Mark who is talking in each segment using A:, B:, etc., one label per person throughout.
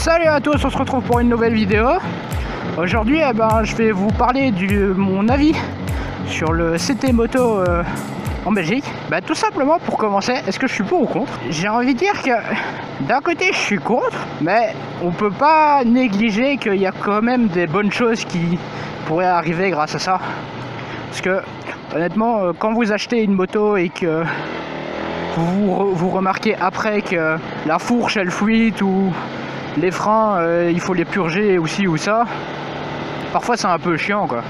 A: Salut à tous, on se retrouve pour une nouvelle vidéo. Aujourd'hui, je vais vous parler de mon avis sur le CT moto en Belgique. Tout simplement pour commencer, est-ce que je suis pour ou contre? J'ai envie de dire que d'un côté je suis contre, mais on peut pas négliger qu'il y a quand même des bonnes choses qui pourraient arriver grâce à ça. Parce que honnêtement, quand vous achetez une moto et que vous remarquez après que la fourche elle fuite ou les freins il faut les purger aussi ou ça, parfois c'est un peu chiant quoi.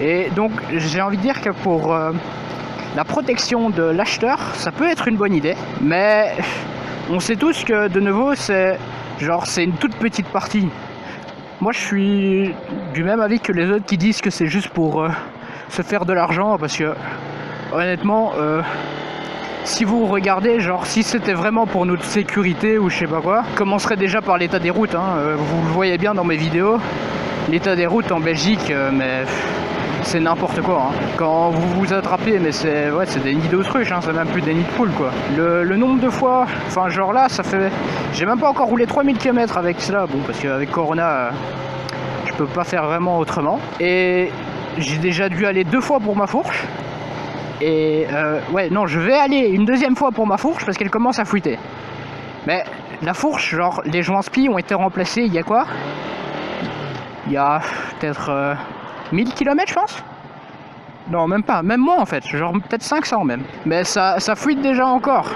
A: Et donc j'ai envie de dire que pour la protection de l'acheteur ça peut être une bonne idée, mais on sait tous que de nouveau c'est une toute petite partie. Moi je suis du même avis que les autres qui disent que c'est juste pour se faire de l'argent, parce que honnêtement si vous regardez, si c'était vraiment pour notre sécurité ou je sais pas quoi, commencerait déjà par l'état des routes, hein. Vous le voyez bien dans mes vidéos, l'état des routes en Belgique, mais c'est n'importe quoi, hein. Quand vous vous attrapez, mais c'est des nids d'autruche, hein, c'est même plus des nids de poules quoi. Le nombre de fois, là ça fait, j'ai même pas encore roulé 3000 km avec cela, bon parce qu'avec Corona je peux pas faire vraiment autrement, et j'ai déjà dû aller 2 fois pour ma fourche. Et je vais aller une deuxième fois pour ma fourche parce qu'elle commence à fuiter. Mais la fourche, les joints spi ont été remplacés il y a quoi? Il y a peut-être 1000 km je pense. Non, même pas, même moins en fait, peut-être 500 même. Mais ça fuite déjà encore.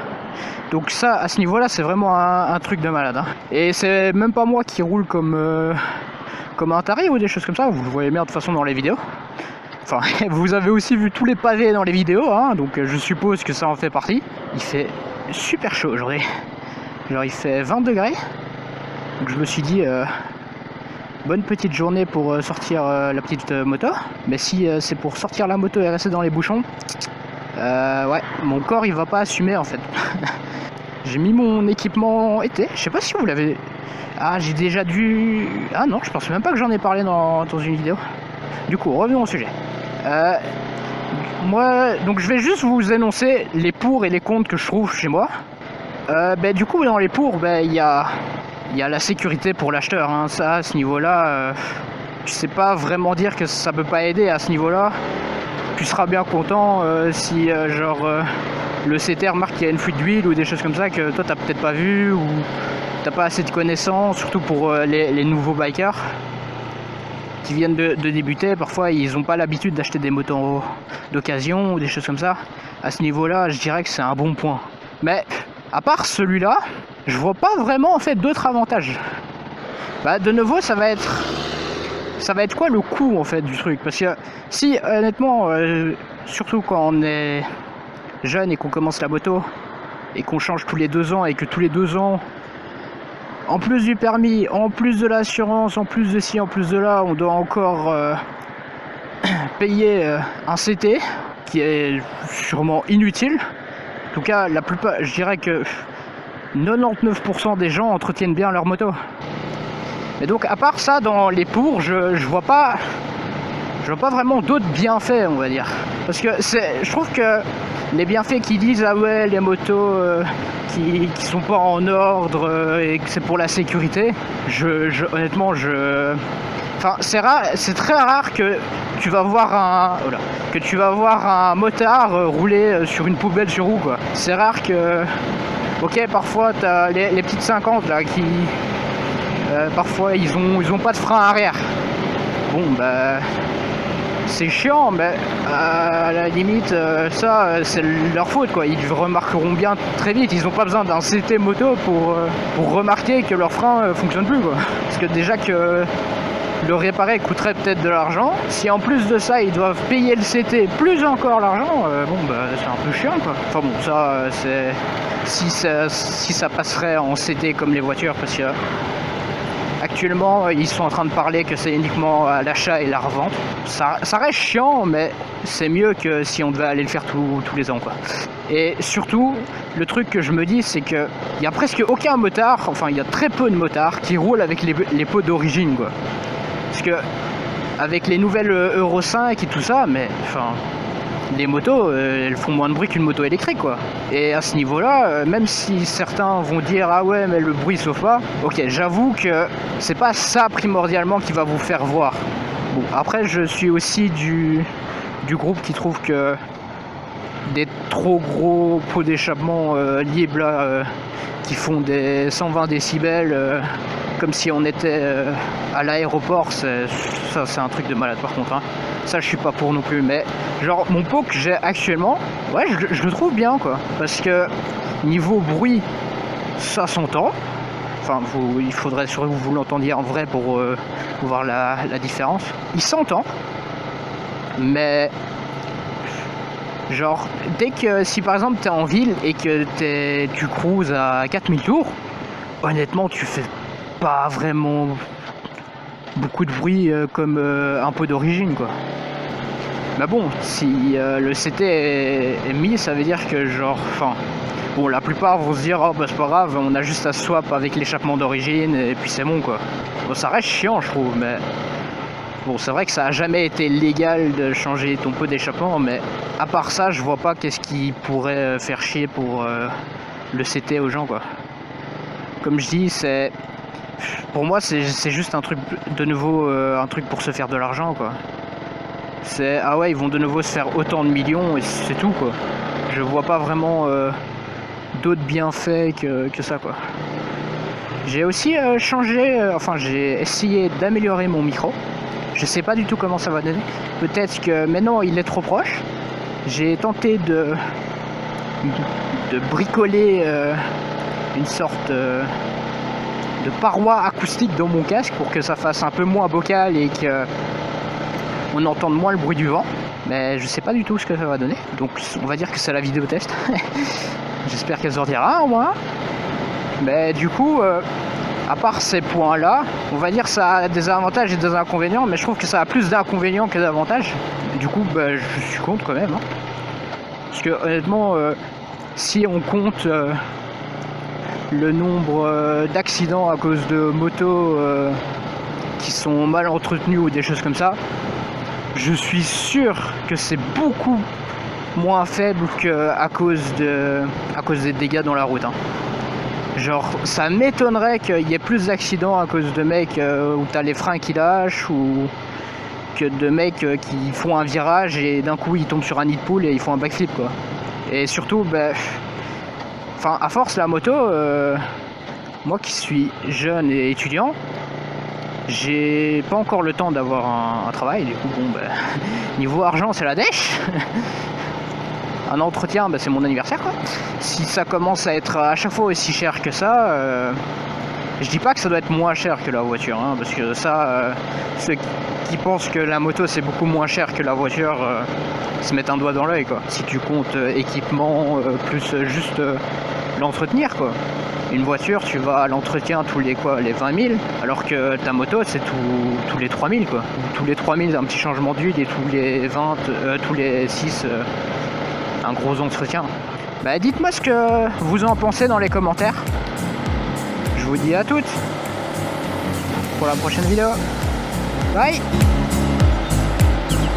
A: Donc ça, à ce niveau-là, c'est vraiment un truc de malade, hein. Et c'est même pas moi qui roule comme un taré ou des choses comme ça, vous le voyez bien de toute façon dans les vidéos. Enfin, vous avez aussi vu tous les pavés dans les vidéos, hein, donc je suppose que ça en fait partie. Il fait super chaud aujourd'hui. Il fait 20 degrés. Donc je me suis dit, bonne petite journée pour sortir la petite moto. Mais si c'est pour sortir la moto et rester dans les bouchons, mon corps il va pas assumer en fait. J'ai mis mon équipement été, je sais pas si vous l'avez... Ah, j'ai déjà dû... Ah non, je pense même pas que j'en ai parlé dans une vidéo. Du coup, revenons au sujet. Moi, donc je vais juste vous énoncer les pour et les contre que je trouve chez moi. Du coup, dans les pour, il y a la sécurité pour l'acheteur, hein. Ça, à ce niveau-là, je sais pas vraiment dire que ça peut pas aider à ce niveau-là. Tu seras bien content si le CT remarque qu'il y a une fuite d'huile ou des choses comme ça que toi t'as peut-être pas vu, ou t'as pas assez de connaissances, surtout pour les nouveaux bikers qui viennent de débuter. Parfois ils n'ont pas l'habitude d'acheter des motos d'occasion ou des choses comme ça. À ce niveau là je dirais que c'est un bon point, mais à part celui-là je vois pas vraiment en fait d'autres avantages. De nouveau ça va être quoi le coût en fait du truc, parce que si honnêtement surtout quand on est jeune et qu'on commence la moto et qu'on change tous les 2 ans, et que tous les 2 ans en plus du permis, en plus de l'assurance, en plus de ci, en plus de là, on doit encore payer un CT qui est sûrement inutile. En tout cas, la plupart, je dirais que 99% des gens entretiennent bien leur moto. Mais donc, à part ça, dans les pour, je vois pas vraiment d'autres bienfaits, on va dire. Parce que je trouve que les bienfaits qui disent ah ouais les motos qui sont pas en ordre et que c'est pour la sécurité, honnêtement c'est très rare que tu vas voir un motard rouler sur une poubelle sur roue quoi. C'est rare que parfois t'as les petites 50 là qui parfois ils ont pas de frein arrière. Bon c'est chiant, mais à la limite, c'est leur faute quoi. Ils remarqueront bien très vite. Ils n'ont pas besoin d'un CT moto pour remarquer que leur frein fonctionne plus quoi. Parce que déjà que le réparer coûterait peut-être de l'argent. Si en plus de ça ils doivent payer le CT plus encore l'argent, c'est un peu chiant quoi. Enfin bon, ça c'est si ça passerait en CT comme les voitures, parce que actuellement, ils sont en train de parler que c'est uniquement à l'achat et la revente. Ça reste chiant, mais c'est mieux que si on devait aller le faire tous les ans, quoi. Et surtout, le truc que je me dis, c'est qu'il y a presque aucun motard, enfin il y a très peu de motards qui roulent avec les pots d'origine, quoi. Parce que avec les nouvelles Euro 5 et tout ça, mais enfin, les motos, elles font moins de bruit qu'une moto électrique, quoi. Et à ce niveau-là, même si certains vont dire ah ouais mais le bruit sauve pas, ok, j'avoue que c'est pas ça primordialement qui va vous faire voir. Bon, après je suis aussi du groupe qui trouve que des trop gros pots d'échappement libres là, qui font des 120 décibels comme si on était à l'aéroport, ça c'est un truc de malade par contre, hein. Ça je suis pas pour non plus, mais genre mon pot que j'ai actuellement, ouais je le trouve bien quoi, parce que niveau bruit ça s'entend, enfin il faudrait sûrement que vous l'entendiez en vrai pour voir la différence. Il s'entend, mais genre dès que si par exemple t'es en ville et que tu cruises à 4000 tours, honnêtement tu fais pas vraiment beaucoup de bruit comme un peu d'origine quoi. Mais bon, si le CT est mis, ça veut dire que genre, enfin, bon, la plupart vont se dire oh bah c'est pas grave, on a juste à swap avec l'échappement d'origine et puis c'est bon quoi. Bon, ça reste chiant je trouve, mais bon, c'est vrai que ça a jamais été légal de changer ton pot d'échappement, mais à part ça, je vois pas qu'est-ce qui pourrait faire chier pour le CT aux gens quoi. Comme je dis, c'est pour moi c'est juste un truc de nouveau, un truc pour se faire de l'argent quoi. C'est ah ouais, ils vont de nouveau se faire autant de millions et c'est tout quoi. Je vois pas vraiment d'autres bienfaits que ça quoi. J'ai aussi changé, enfin j'ai essayé d'améliorer mon micro. Je sais pas du tout comment ça va donner. Peut-être que maintenant il est trop proche. J'ai tenté de bricoler une sorte de paroi acoustique dans mon casque pour que ça fasse un peu moins vocal et que on entende moins le bruit du vent. Mais je sais pas du tout ce que ça va donner. Donc on va dire que c'est la vidéo test. J'espère qu'elle sortira au moins. Mais du coup, à part ces points-là, on va dire que ça a des avantages et des inconvénients, mais je trouve que ça a plus d'inconvénients que d'avantages. Du coup, bah, je suis contre quand même. Hein. Parce que honnêtement, si on compte le nombre d'accidents à cause de motos qui sont mal entretenues ou des choses comme ça, je suis sûr que c'est beaucoup moins faible qu'à cause des dégâts dans la route. Hein. Genre, ça m'étonnerait qu'il y ait plus d'accidents à cause de mecs où t'as les freins qui lâchent ou que de mecs qui font un virage et d'un coup ils tombent sur un nid de poule et ils font un backflip quoi. Et surtout, bah, enfin, à force la moto, moi qui suis jeune et étudiant, j'ai pas encore le temps d'avoir un travail, du coup bon bah, niveau argent c'est la dèche. Un entretien, bah, c'est mon anniversaire quoi. Si ça commence à être à chaque fois aussi cher que ça, je dis pas que ça doit être moins cher que la voiture, hein, parce que ça, ceux qui pensent que la moto c'est beaucoup moins cher que la voiture se mettent un doigt dans l'œil quoi. Si tu comptes équipement plus juste l'entretenir quoi. Une voiture, tu vas à l'entretien tous les 20 000, alors que ta moto c'est tous les 3 000 quoi. Tous les 3 000 un petit changement d'huile et tous les 6 un gros entretien. Bah dites-moi ce que vous en pensez dans les commentaires. Je vous dis à toutes pour la prochaine vidéo. Bye.